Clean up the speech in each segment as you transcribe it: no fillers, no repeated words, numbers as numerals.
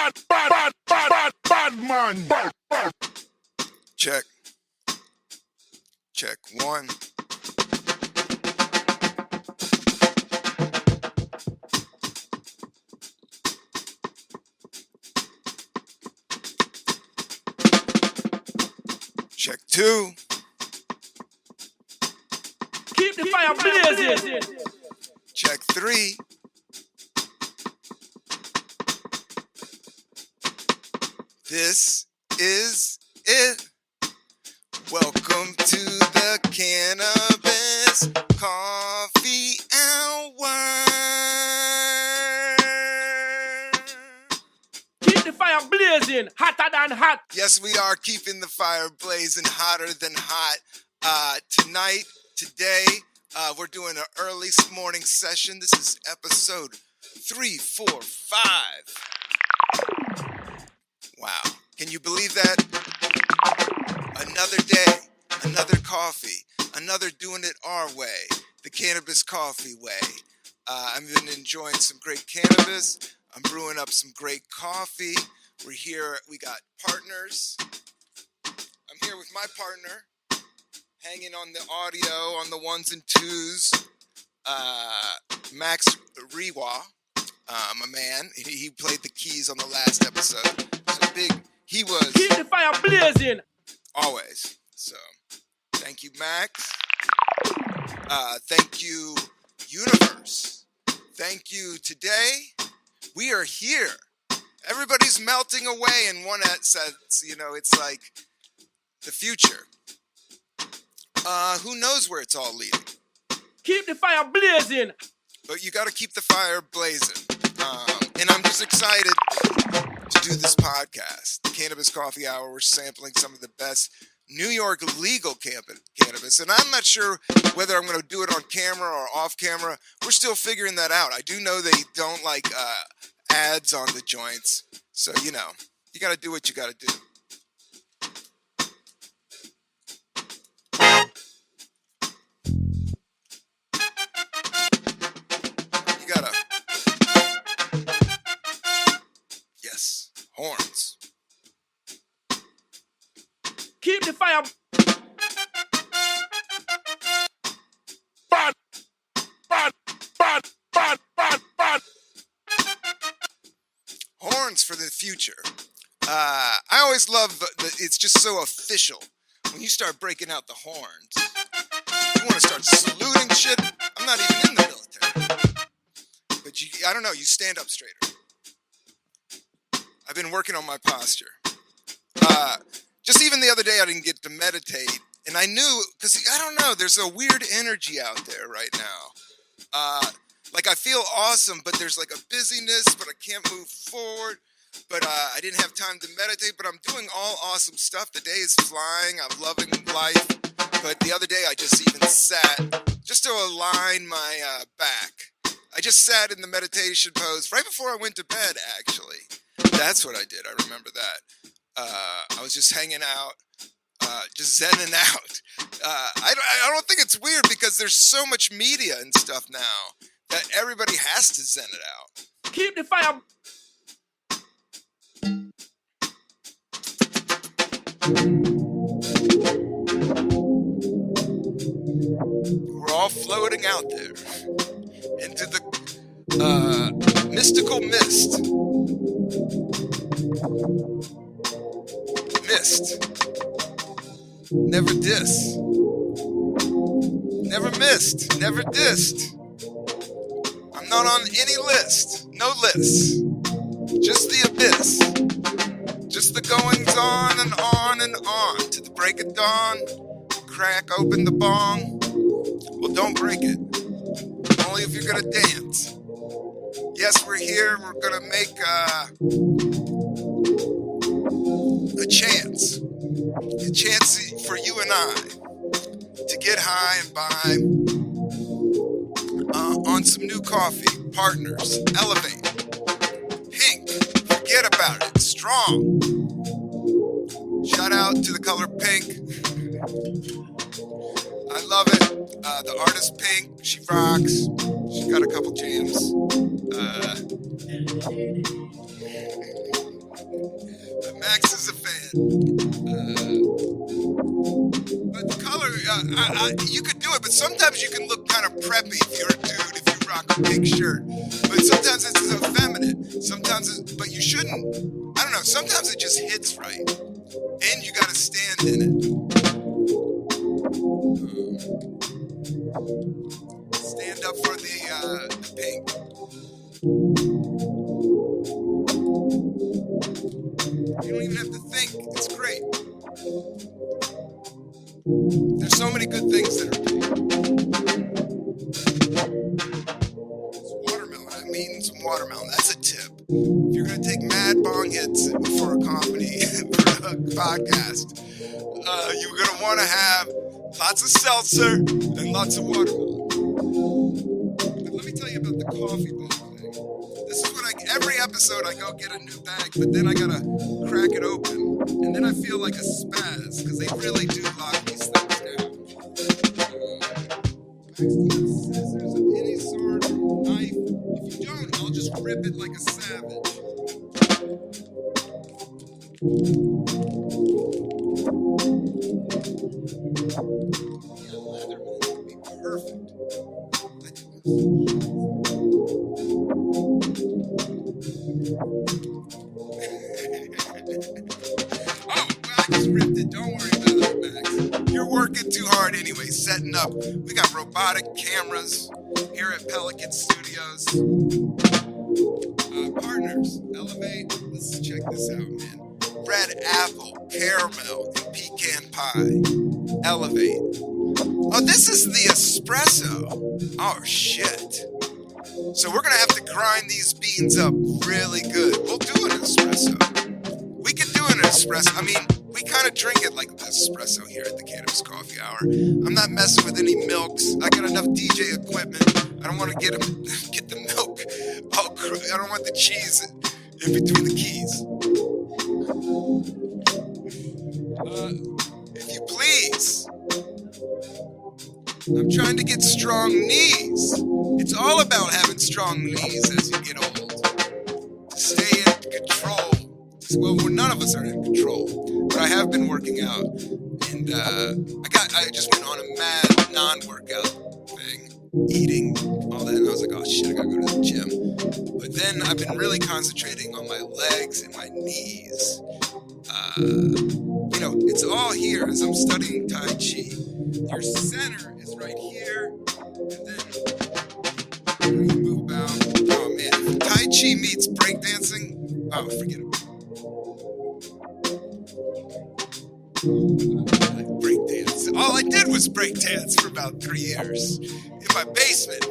Bad man. Check. Check one. Check two. Keep the fire blazing. Check three. This is it. Welcome to the Cannabis Coffee Hour. Keep the fire blazing. Hotter than hot. Yes, we are keeping the fire blazing hotter than hot. Today, we're doing an early morning session. This is episode 345. Wow. Can you believe that? Another day, another coffee, another doing it our way, the cannabis coffee way. I've been enjoying some great cannabis. I'm brewing up some great coffee. We're here. We got partners. I'm here with my partner, hanging on the audio, on the ones and twos, Max Rewa, my man. He played the keys on the last episode. He was Keep the fire blazing. always. So, thank you, Max. Thank you, Universe. Thank you. Today, we are here. Everybody's melting away in one sense. You know, it's like the future. Who knows where it's all leading? Keep the fire blazing. But you got to keep the fire blazing. And I'm just excited to do this podcast, the Cannabis Coffee Hour. We're sampling some of the best New York legal cannabis. And I'm not sure whether I'm going to do it on camera or off camera. We're still figuring that out. I do know they don't like ads on the joints. So, you know, you got to do what you got to do. Yes, horns. Keep the fire. Bad. Horns for the future. I always love it's just so official. When you start breaking out the horns, you want to start saluting shit. I'm not even in the military. But I don't know, you stand up straighter. I've been working on my posture. Just even the other day, I didn't get to meditate. And I knew, because I don't know, there's a weird energy out there right now. Like I feel awesome, but there's like a busyness, but I can't move forward. But I didn't have time to meditate, but I'm doing all awesome stuff. The day is flying. I'm loving life. But the other day, I just even sat just to align my back. I just sat in the meditation pose right before I went to bed, actually. That's what I did. I remember that. I was just hanging out, just zenning out. I don't think it's weird because there's so much media and stuff now that everybody has to zen it out. Keep the fire. We're all floating out there into the mystical mist. Mist. Never diss. Never missed. Never dissed. I'm not on any list. No lists. Just the abyss. Just the goings on and on and on. To the break of dawn. Crack open the bong. Well, don't break it. Only if you're gonna dance. Yes, we're here. We're gonna make a chance for you and I to get high and buy on some new coffee. Partners, Elevate, Pink, forget about it, Strong. Shout out to the color pink. I love it. The artist Pink, she rocks. She's got a couple jams. Max is a fan. But the color, you could do it, but sometimes you can look kind of preppy if you're a dude, if you rock a big shirt. But sometimes it's effeminate. But you shouldn't. I don't know. Sometimes it just hits right, and you got to stand in it. Stand up for the pink. You don't even have to think. It's great. There's so many good things that are pink. It's watermelon. I'm eating some watermelon. That's a tip. If you're going to take mad bong hits for a comedy, for a podcast, you're going to want to have lots of seltzer and lots of watermelon. But let me tell you about the coffee bowl thing. This is what every episode I go get a new bag, but then I gotta crack it open, and then I feel like a spaz, because they really do lock these things down. Scissors of any sort, knife. If you don't, I'll just rip it like a savage. Leatherman would be perfect. I just ripped it. Don't worry about it, Max. You're working too hard anyway, setting up. We got robotic cameras here at Pelican Studios. Partners, Elevate. Let's check this out, man. Red apple, caramel, and pecan pie. Elevate. Oh, this is the espresso. Oh, shit. So we're going to have to grind these beans up really good. We'll do an espresso. We can do an espresso. I mean, we kind of drink it like the espresso here at the Cannabis Coffee Hour. I'm not messing with any milks. I got enough DJ equipment. I don't want to get the milk. I don't want the cheese in between the keys. If you please. I'm trying to get strong knees. It's all about having strong knees as you get old. To stay in control. Well, none of us are in control, but I have been working out, and I just went on a mad non-workout thing, eating all that, and I was like, oh shit, I gotta go to the gym. But then I've been really concentrating on my legs and my knees. It's all here as I'm studying Tai Chi. Your center is right here, and then you move about. Oh man, if Tai Chi meets breakdancing, oh, forget it. Breakdance. All I did was breakdance for about 3 years in my basement.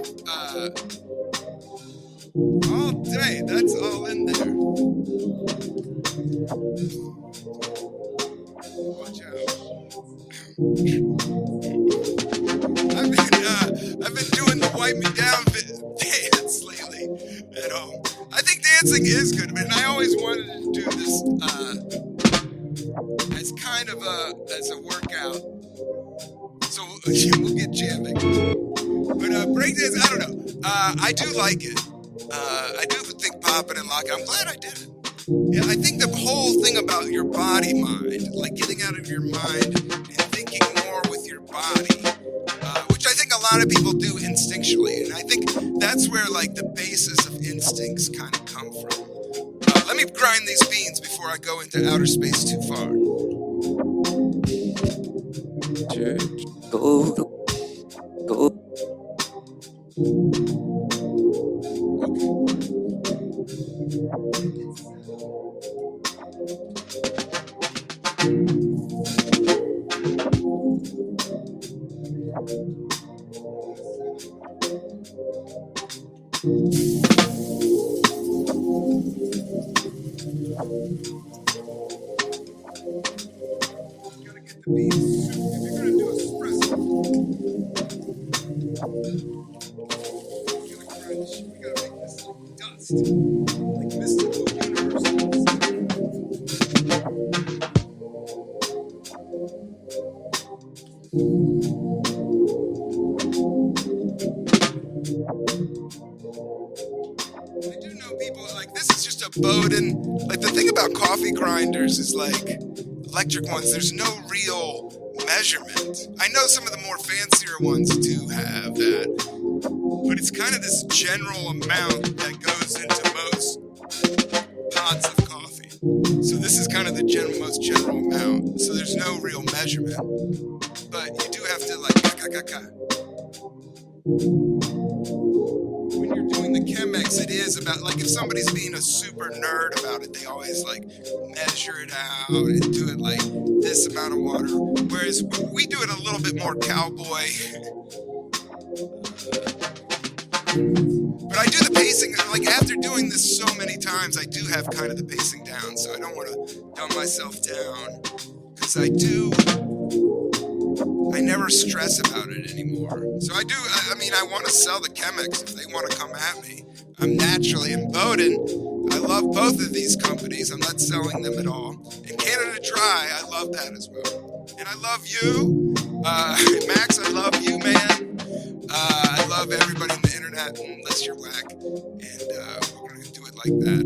All day. That's all in there. Watch out. I've been doing the wipe me down dance lately at home. I think dancing is good, man. I always wanted to do this as kind of as a workout. So we'll get jamming. But breakdance, I don't know. I do like it. I do think popping and locking. I'm glad I did it. Yeah, I think the whole thing about your body mind, like getting out of your mind and thinking more with your body, which I think a lot of people do instinctually, and I think that's where like the basis of instincts kind of come from. Let me grind these beans before I go into outer space too far. Go. Gotta get the beans. If you're gonna do espresso, we gotta make this like dust, like mystical universe. I do know people like this is just a Bowden Like the thing about coffee grinders is like electric ones, there's no real measurement. I know some of the more fancier ones do have that, but it's kind of this general amount that goes into most pots of coffee. So this is kind of the most general amount. So there's no real measurement, but you do have to like when you're doing the Chemex, it is about like if somebody's being a super nerd about it, they always like measure it out and do it like this amount of water. Whereas we do it a little bit more cowboy. But I do the pacing, like after doing this so many times, I do have kind of the pacing down. So I don't want to dumb myself down because I never stress about it anymore. So I mean, I want to sell the Chemex if they want to come at me. I'm naturally in Bowdoin. I love both of these companies. I'm not selling them at all. And Canada Dry, I love that as well. And I love you. Max, I love you, man. I love everybody on the internet unless you're whack. And we're going to do it like that.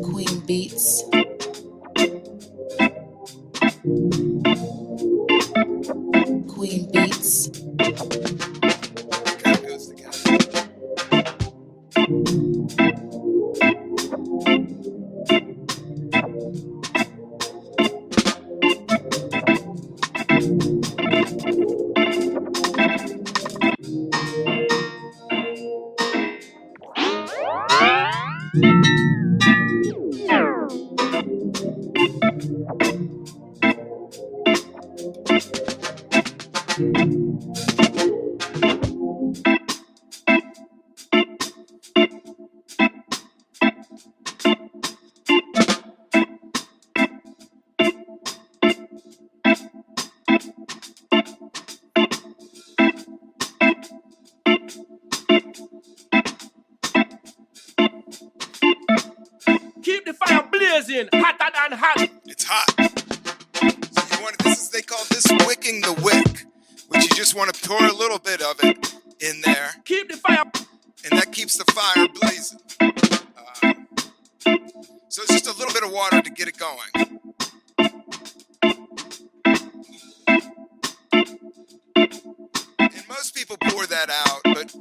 Queen Beats. Queen Beats. Kind of goes together. Keep the fire blazing, hotter than hot. It's hot. So you want they call this wicking the wick, which you just want to pour a little bit of it in there, Keep the fire. and that keeps the fire blazing. So it's just a little bit of water to get it going. And most people pour that out, but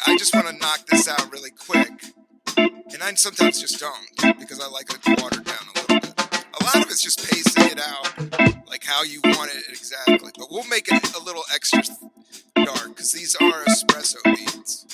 I just want to knock this out really quick. And I sometimes just don't, because I like it watered down a little bit. A lot of it's just pacing it out, like how you want it exactly. But we'll make it a little extra dark, because these are espresso beans.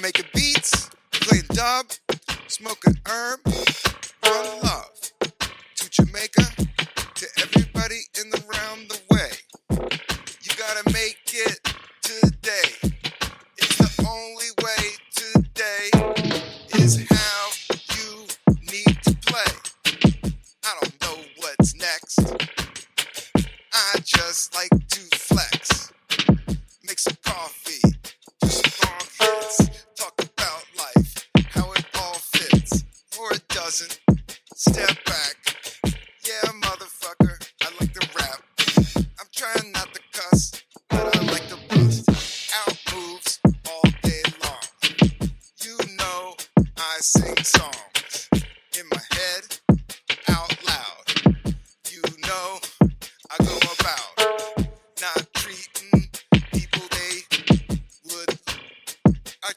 Making beats, playing dub, smoking herb, one love to Jamaica, to everybody in the round the way. You gotta make it today. It's the only way today is how you need to play. I don't know what's next. I just like to flex. Make some coffee, do some long hits. Talk about life, how it all fits, or it doesn't.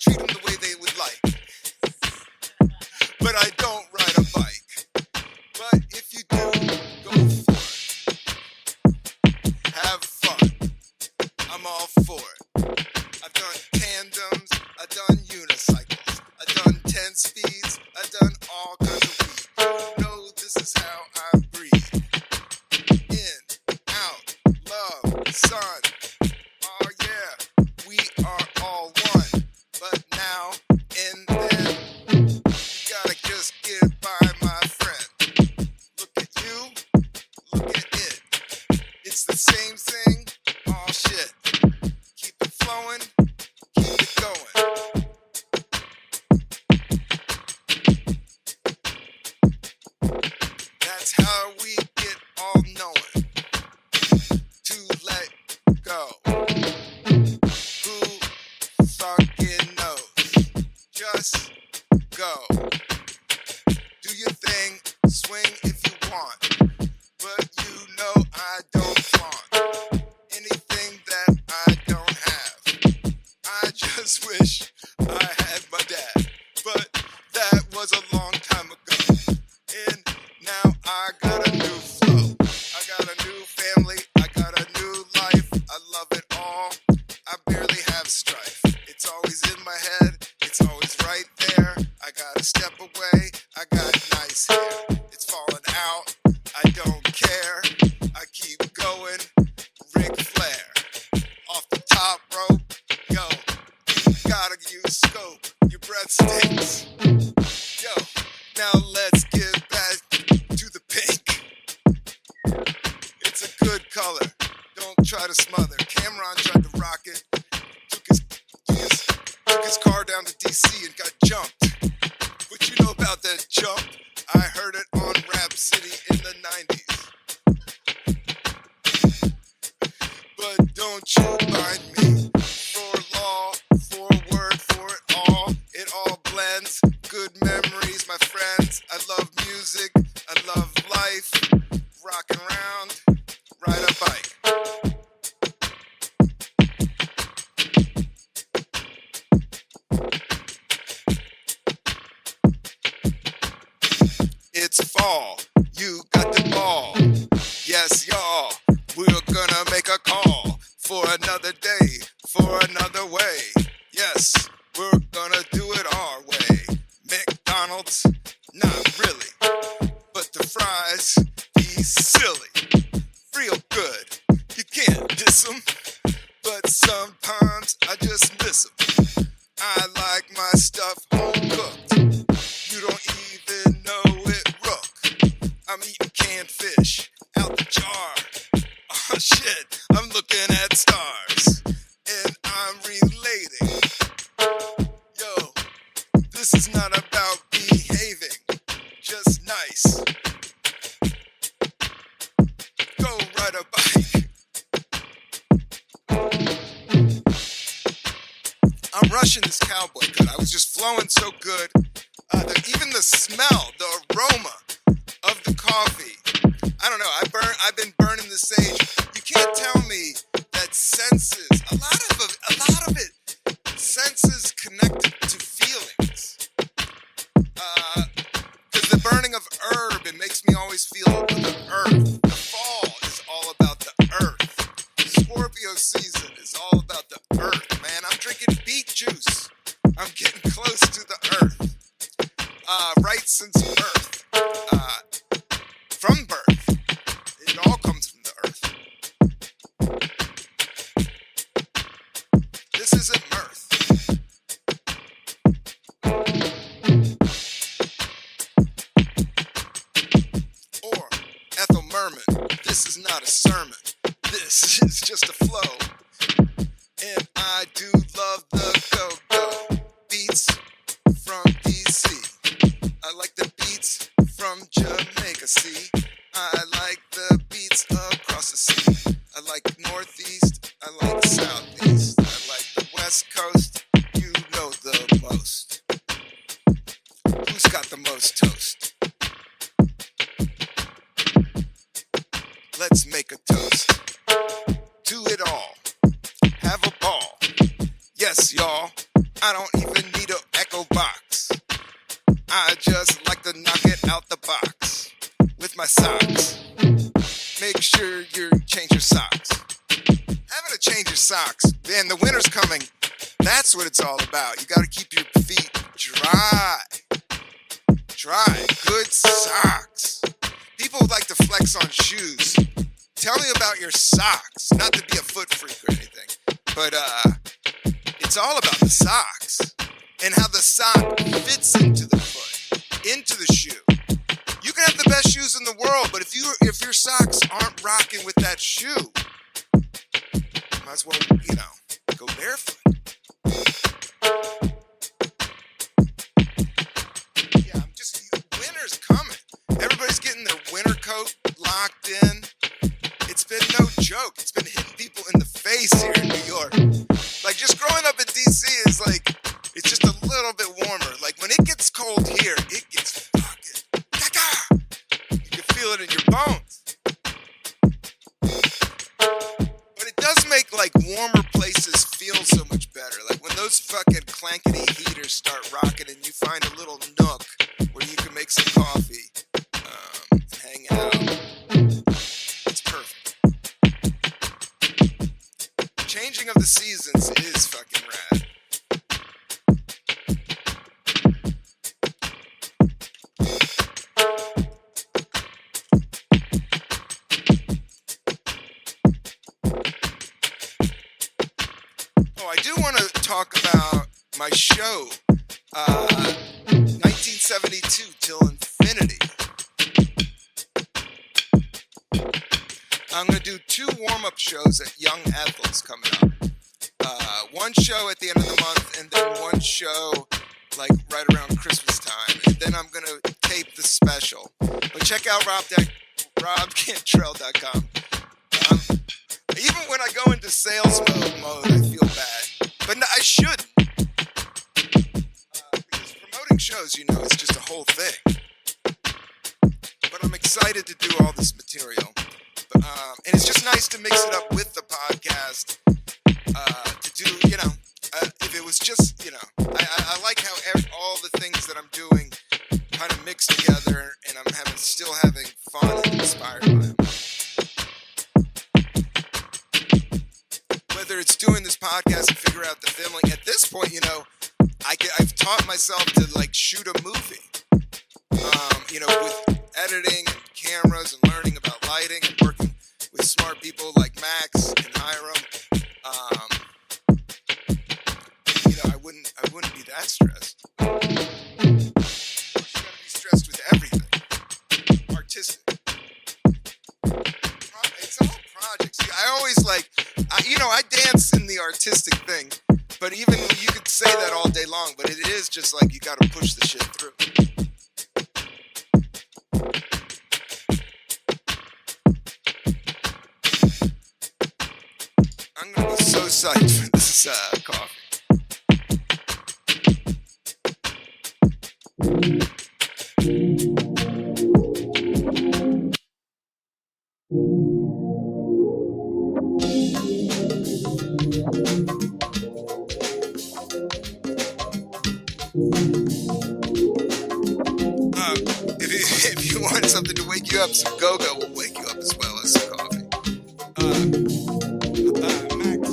treat them the way they would like. But I don't ride a bike. But if you do, go for it. Have fun. I'm all for it. I've done tandems, I've done unicycles, I've done 10 speeds, I've done all kinds of weed. You know this is how I breathe. In, out, love, sun. Oh yeah, we are all one. But now, in then, you gotta just get by, my friend. Look at you, look at it. It's the same thing, oh shit. Keep it flowing, keep it going. That's how we get all knowing. To let go. Who fucking knows? Just go. Do your thing, swing if you want. But you know I don't flaunt anything that I don't have. I just wish I had my dad, but that was a long time ago. And now I got a new flow. I got a new family. I got a new life. I love it all. I barely have strife. It's always in my head. It's always right there. I gotta step away. I got nice hair. It's falling out. I don't care. I keep going. Ric Flair. Off the top rope. Yo, you gotta use scope. Your breath stinks. Yo, now let's get back to the pink. It's a good color. Don't try to smother. Cameron tried to rock it. Took his car down to DC and got jumped. What you know about that jump? I heard it on Rap City in the 90s. But don't you mind me. For law, for word, for it all. It all blends. Good memories, my friends. I love music. I love life. Rockin' around. Ride a bike. It's fall, you got the ball. Yes, y'all, we're gonna make a call for another day, for another way. Yes, we're gonna do it our way. McDonald's, not really, but the fries, he's silly. Real good, you can't diss them, but sometimes I just miss them. I like my stuff home cooked. You don't even know it, Rook. I'm eating canned fish out the jar. Oh shit, I'm looking at stars. And I'm relating. Yo, this is not about behaving. Just nice. Go ride a bike. I'm rushing this cowboy cut. I was just flowing so good. Even the smell, the aroma of the coffee. I don't know. I've been burning the sage. You can't tell me that senses. A lot of it. Senses connected to feelings. Because the burning of herb, it makes me always feel the earth. The fall is all about the earth. Scorpio season is all about the earth, man. I'm drinking beet juice. I'm getting close to the earth. Right since birth. From birth. It all comes from the earth. This isn't mirth. Or Ethel Merman. This is not a sermon. This is just a flow. And I do love the go-go beats from DC. I like the beats from Jamaica, see? I like the beats across the sea. I like Northeast, I like Southeast. I like the West Coast, you know the most. Who's got the most toast? Let's make a toast. Do it all. Have a ball. Yes, y'all. I don't even need an echo box. I just like to knock it out the box with my socks. Make sure you change your socks. Having to change your socks, man, the winter's coming. That's what it's all about. You gotta keep your feet dry. Dry, good socks. People like to flex on shoes. Tell me about your socks. Not to be a foot freak or anything, but it's all about the socks and how the sock fits into the foot, into the shoe. You can have the best shoes in the world, but if your socks aren't rocking with that shoe, might as well, go barefoot. Yeah, winter's coming. Everybody's getting their winter coat locked in. It's been no joke. It's been hitting people in the face here in New York. Like, just growing up in DC is like, it's just a little bit warmer. Like, when it gets cold here, it gets fucking gaga. You can feel it in your bones. But it does make, like, warmer places feel so much better. Like, when those fucking clankety heaters start rocking and you find a little nook where you can make some coffee and hang out. It's perfect. Changing of the seasons is fucking rad. Oh, I do want to talk about my show, 1972 Till Infinity. I'm going to do 2 warm-up shows at Young Ethel's coming up. One show at the end of the month, and then one show like right around Christmas time. And then I'm going to tape the special. But check out robcantrell.com. Even when I go into sales mode, I feel bad. But no, I shouldn't. Because promoting shows, it's just a whole thing. But I'm excited to do all this material. And it's just nice to mix it up with the podcast, to do, if it was just, I like how all the things that I'm doing kind of mix together, and I'm still having fun and inspired by them. Whether it's doing this podcast and figure out the filming, at this point, I've taught myself to, like, shoot a movie, with editing and cameras and learning about lighting and working with smart people like Max and Hiram. I wouldn't be that stressed. You gotta be stressed with everything. Artistic. It's all projects. I always I dance in the artistic thing, but even you could say that all day long, but it is just like you gotta push the shit through. I'm gonna be so psyched for this coffee. If you want something to wake you up, some go-go will wake you up as well as some coffee. Max.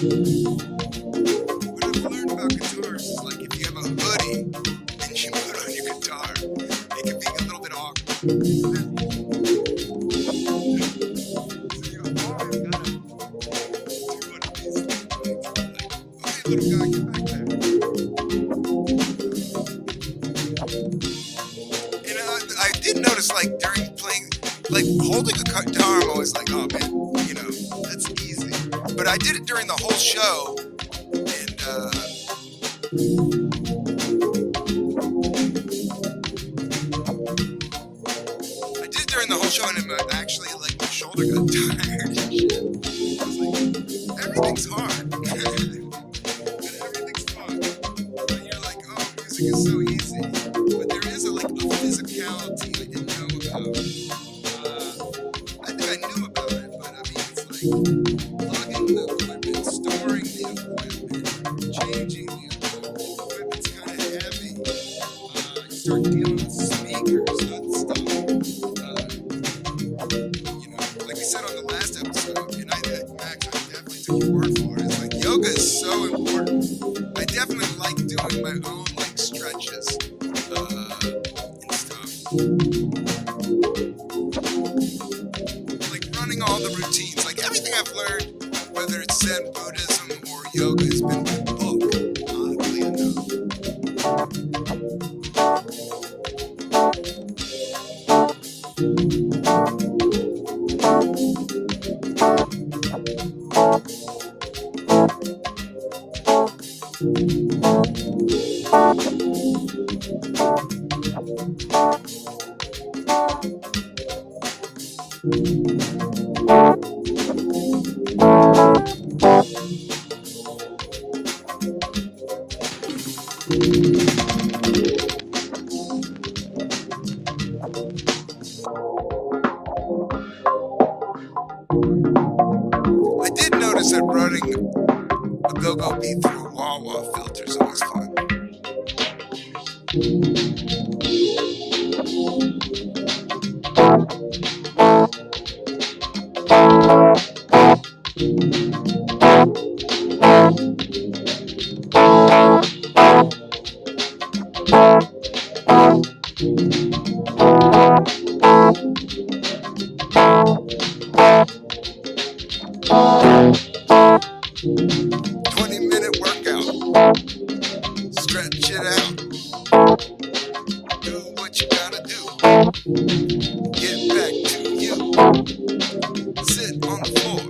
What I've learned about guitars is, like, if you have a hoodie and you put on your guitar, it can be a little bit awkward. So you go, oh, I gotta do one of these things. Like, okay, little guy, get back there. And I did notice, like, during playing Like holding a guitar, I'm always like, oh man, that's easy. But I did it during the whole show, and actually like my shoulder got tired and shit. I was like, everything's hard, but everything's fun. And you're like, oh, music is so easy, but there is a physicality I didn't know about. I think I knew about it, but I mean, it's like plugging the equipment, storing the equipment, changing the equipment. The equipment's kind of heavy. You start dealing with speakers, other stuff. Like we said on the last episode, and Max, I definitely took your word for it. It's like yoga is so important. I definitely like doing my own like stretches and stuff. Like running all the routines. Like everything I've learned, whether it's Zen Buddhism or yoga, has been by book, oddly enough. I did notice that running a go-go beat through wah-wah filters always fun. Stretch it out. Do what you gotta do. Get back to you. Sit on the floor.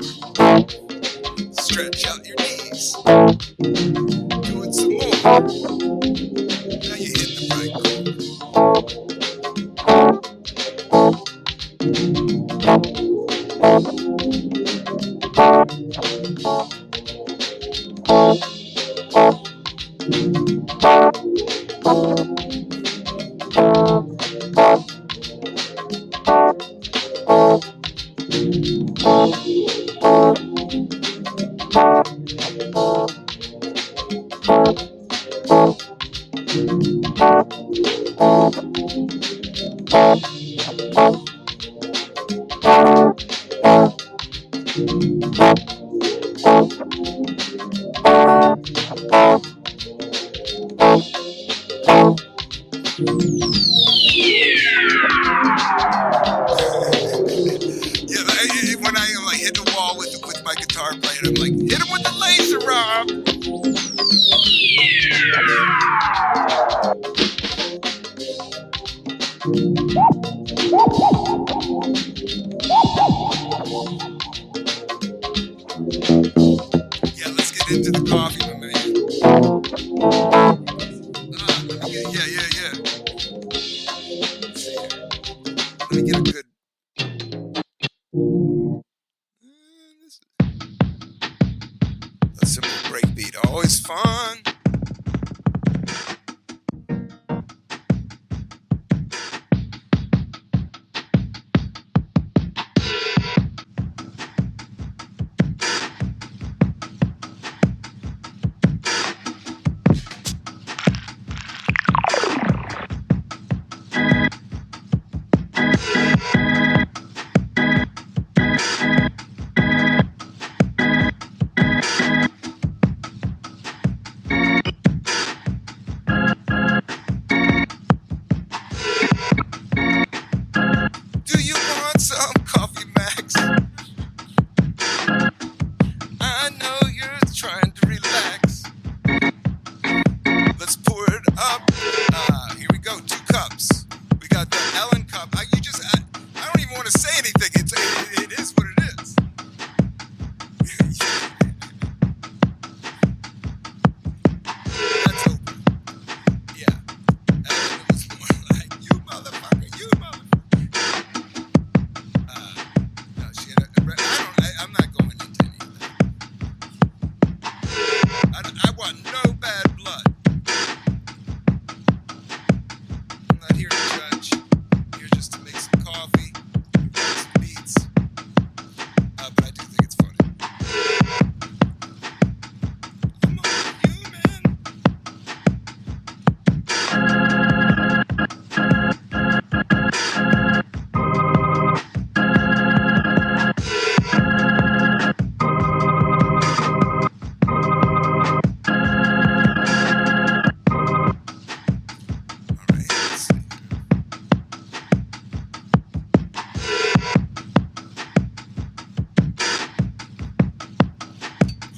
Stretch out your knees. Do it some more. Now you hit the right when I like hit the wall with my guitar playing, I'm like, hit him with the laser, Rob. Yeah, let's get into the coffee, my man. Yeah. Let's see here. Let me get a good. A simple breakbeat, always fun.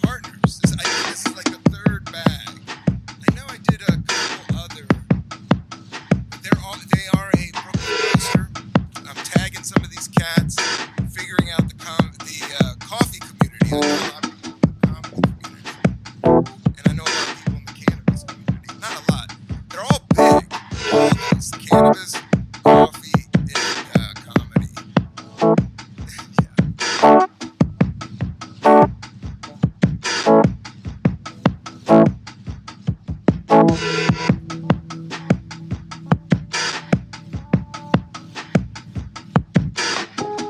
Partners. I think this is like the third bag. I know I did a couple other. They are a Brooklyn roaster. I'm tagging some of these cats, figuring out the coffee community. I know a lot of people in the comedy community, and I know a lot of people in the cannabis community. Not a lot. They're all big. All those cannabis, coffee, and comedy. Yeah.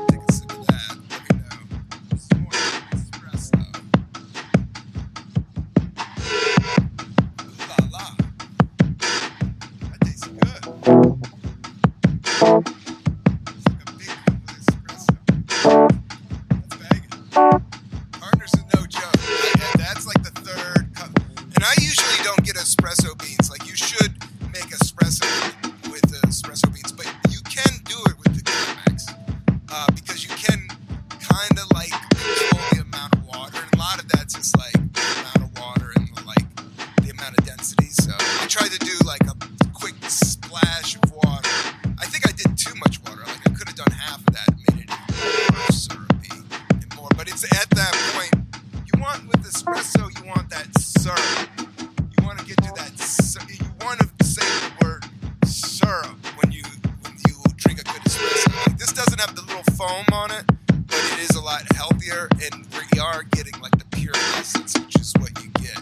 Take a sip of that. Let me know. Some more espresso. Ooh la la. That tastes good. It's like a big cup of espresso. That's bagging. Partners is no joke. That's like the third cup. And I usually don't get espresso beans. Like, you should make espresso with the espresso beans, but you can do it with the Chemex. Because you can kind of like control the amount of water, and a lot of that's just like the amount of water and the amount of density. So I tried to do like a quick splash of water. I think I did too much water. Like, I could have done half of that and made it even more syrupy and more. But it's at that point you want with espresso, you want that syrup. You want to get to that. You want to say the word syrup when you drink a good espresso. Like, this doesn't have the little foam on it, but it is a lot healthier, and we are getting like the pure essence, which is what you get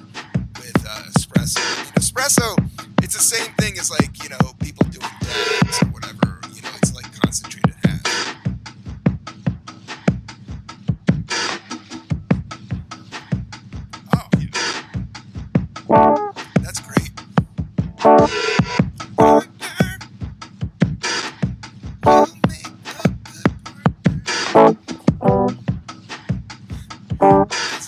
with espresso. I mean, espresso, it's the same thing as like, people doing dabs or whatever. It's like concentrated hash. Oh yeah, that's great. Partner, you make a good partner. That's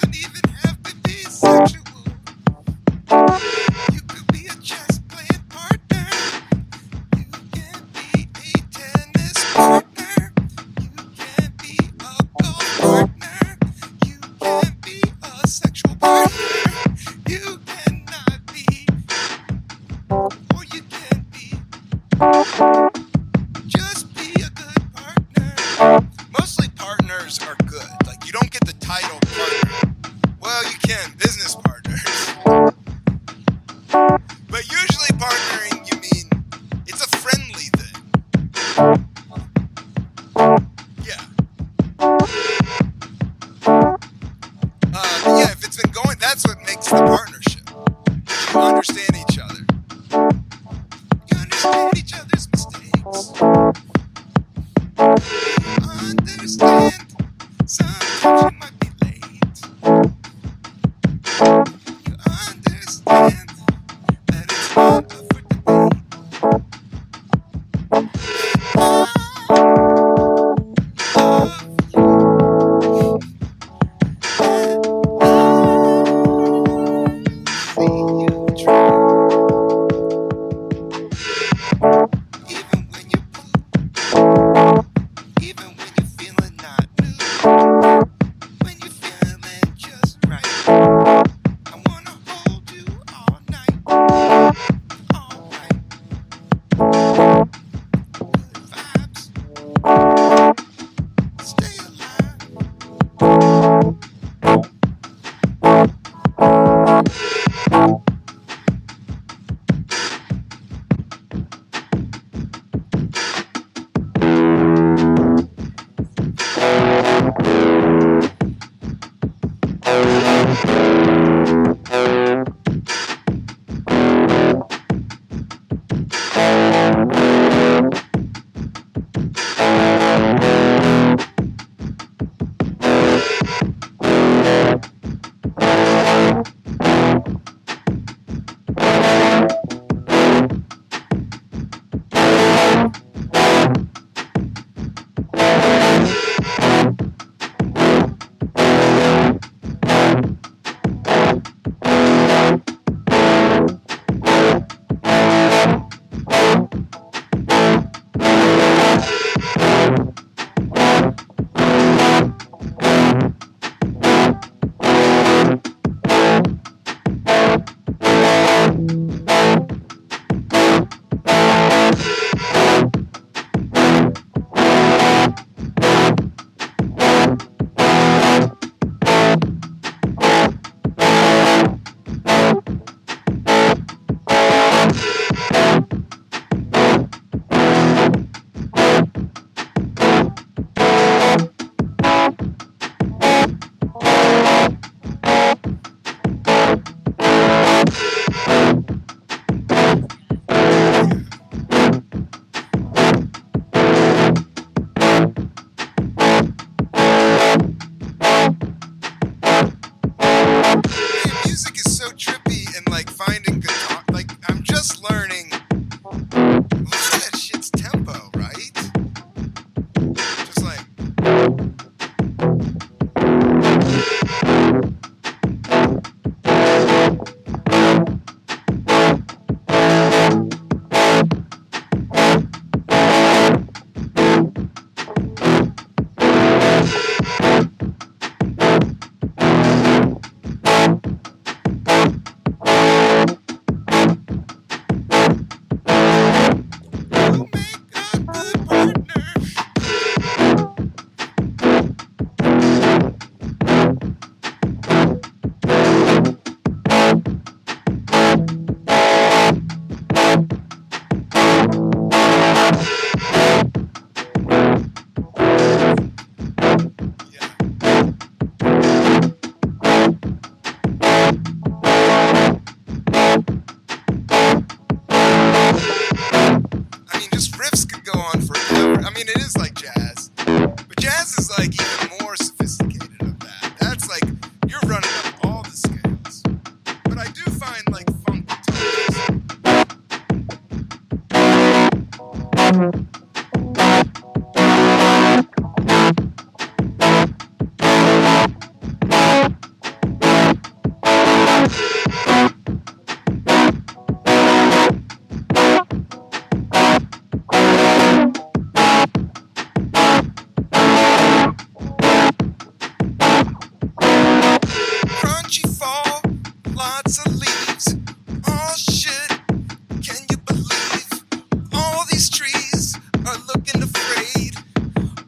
afraid.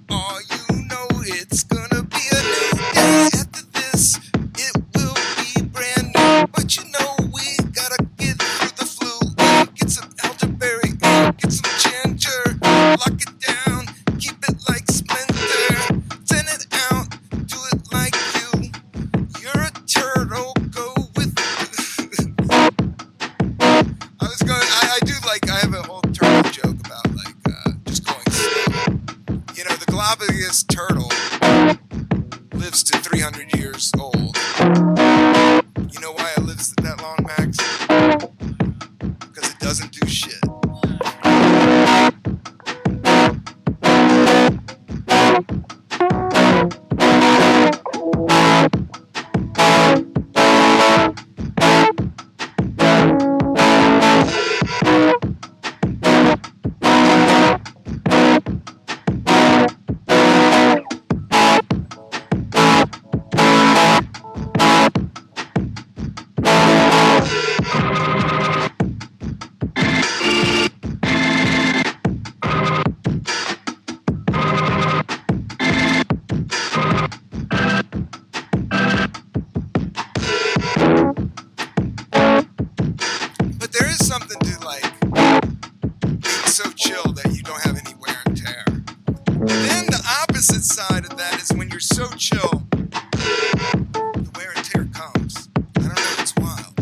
Oh, you know it's gonna be a new day. After this, it will be brand new. But you know we gotta get through the flu. Get some elderberry, get some ginger. Lock it down, keep it like Splinter. Send it out, do it like you. You're a turtle, go with I have a whole turtle joke about just going slow. You know, the Galapagos turtle lives to 300 years old. You know why it lives that long, Max? Because it doesn't do shit. But there is something to being so chill that you don't have any wear and tear. Then the opposite side of that is when you're so chill, the wear and tear comes. I don't know, it's wild.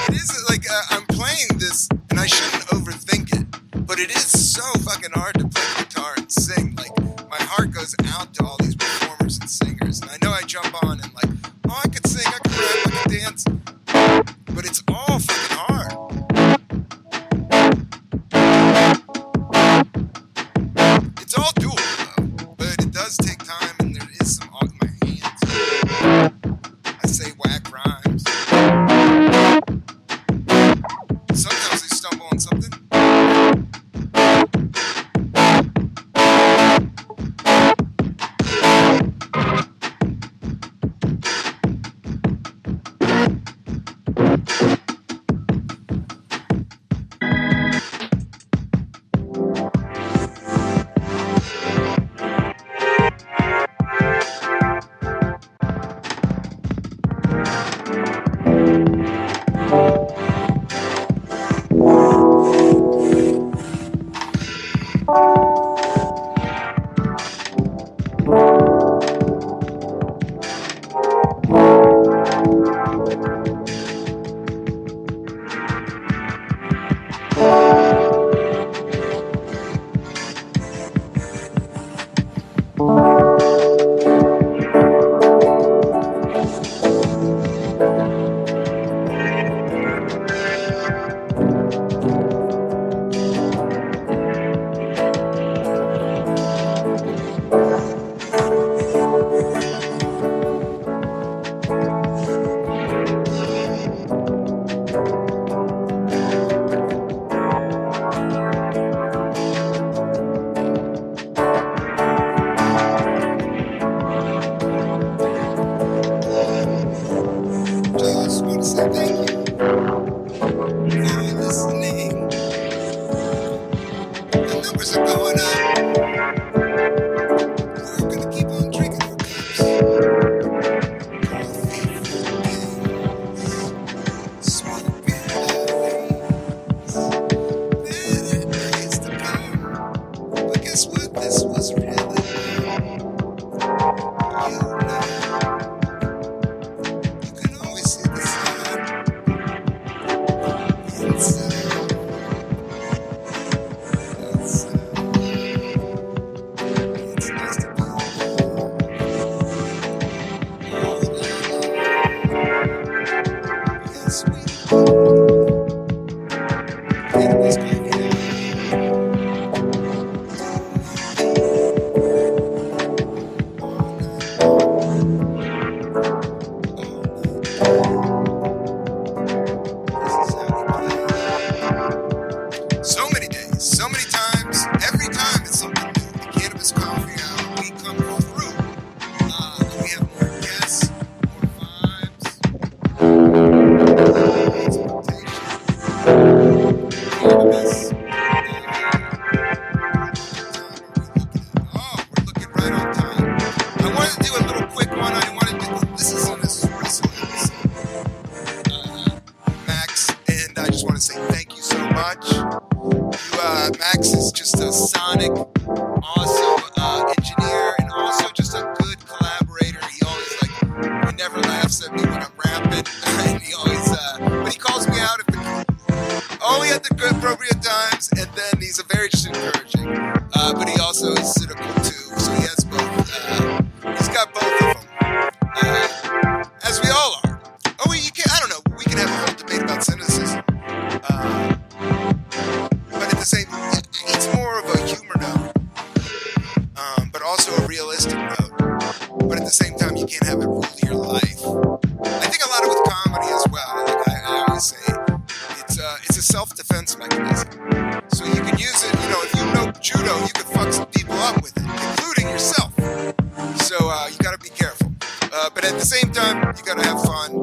It is I'm playing this, and I shouldn't overthink it, but it is so fucking hard to play guitar and sing. Like, my heart goes out to all these performers and singers, and I know I jump on and oh, I could sing, I could rap, I could dance, but it's all fucking hard. It's all doable, though, but it does take time, and there is some art in my hands. I say whack rhymes. cannabis coffee. So many days, so many times, every time it's something new. The cannabis coffee hour, we come through. We have more guests, more vibes, cannabis. Oh, we're looking right on time. I wanted to do a little quick one. I wanted to. This is an espresso episode. Max, and I just want to say thank you so much. Max is just a sonic, awesome engineer, and also just a good collaborator. He always he never laughs at me when I'm rapping, and he always, but he calls me out only at the appropriate times, and then he's a very just encouraging. But he also is cynical too, so he has both. He's got both of them, as we all are. Oh, you can. I don't know. We can have a whole debate about cynicism. It's more of a humor note, but also a realistic note. But at the same time, you can't have it rule your life. I think a lot of with comedy as well. Like I always say, it's a self-defense mechanism. So you can use it. If you know judo, you can fuck some people up with it, including yourself. So you got to be careful. But at the same time, you got to have fun.